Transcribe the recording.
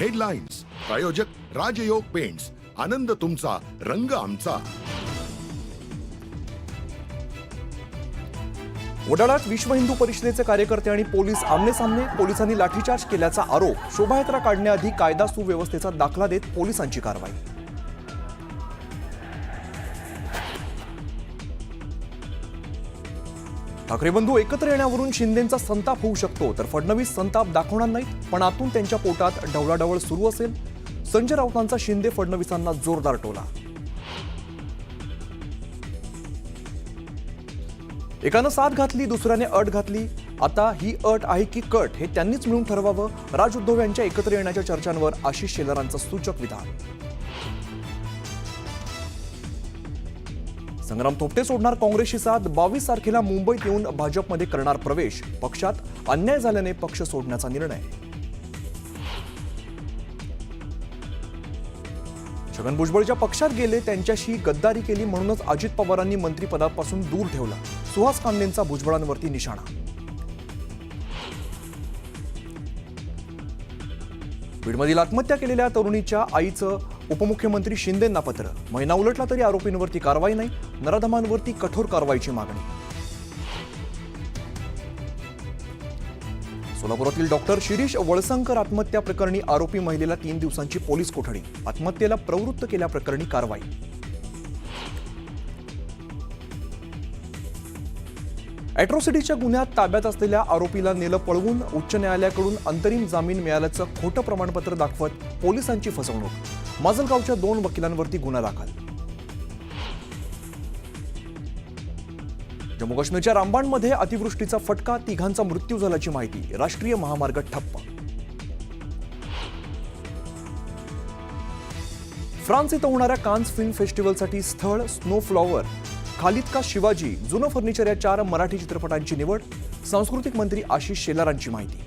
Headlines प्रायोजक राजयोग paints, आनंद तुमचा, रंग आमचा. वडाळ्यात विश्व हिंदू परिषदेचे कार्यकर्ते आणि पोलीस आमनेसामने. पोलिसांनी लाठीचार्ज केल्याचा आरोप. शोभायात्रा काढण्याआधी कायदा सुव्यवस्थेचा दाखला देत पोलिसांची कारवाई. ठाकरे बंधू एकत्र येण्यावरून शिंदेंचा संताप होऊ शकतो, तर फडणवीस संताप दाखवणार नाहीत, पण आतून त्यांच्या पोटात ढवळाढवळ सुरू असेल. संजय राऊतांचा शिंदे फडणवीसांना जोरदार टोला. एकानं साथ घातली, दुसऱ्याने अट घातली. आता ही अट आहे की कट हे त्यांनीच मिळून ठरवावं. राज उद्धव यांच्या एकत्र येण्याच्या चर्चांवर आशिष शेलारांचं सूचक विधान. संग्राम थोपटे सोडणार काँग्रेसची साथ. 22 तारखेला मुंबईत येऊन भाजपमध्ये करणार प्रवेश. पक्षात अन्याय झाल्याने पक्ष सोडण्याचा निर्णय. छगन भुजबळच्या पक्षात गेले, त्यांच्याशी गद्दारी केली म्हणूनच अजित पवारांनी मंत्रिपदापासून दूर ठेवला. सुहास कांदेंचा भुजबळांवरती निशाणा. बीडमधील आत्महत्या केलेल्या तरुणीच्या आईचं उपमुख्यमंत्री शिंदेंना पत्र. महिना उलटला तरी आरोपींवरती कारवाई नाही. नराधमांवरती कठोर कारवाईची मागणी. सोलापुरातील डॉक्टर शिरीष वळसंकर आत्महत्या प्रकरणी आरोपी महिलेला 3 दिवसांची पोलीस कोठडी. आत्महत्येला प्रवृत्त केल्याप्रकरणी कारवाई. अॅट्रॉसिटीच्या गुन्ह्यात ताब्यात असलेल्या आरोपीला नेलं पळवून. उच्च न्यायालयाकडून अंतरिम जामीन मिळाल्याचं खोटं प्रमाणपत्र दाखवत पोलिसांची फसवणूक. माजलगावच्या 2 वकिलांवरती गुन्हा दाखल. जम्मू काश्मीरच्या रामबाणमध्ये अतिवृष्टीचा फटका. 3घांचा मृत्यू झाल्याची माहिती. राष्ट्रीय महामार्ग ठप्प. फ्रान्स इथं होणाऱ्या कान्स फिल्म फेस्टिवलसाठी स्थळ स्नो फ्लॉवर. खालिद का शिवाजी, जुनं फर्निचर या 4 मराठी चित्रपटांची निवड. सांस्कृतिक मंत्री आशिष शेलारांची माहिती.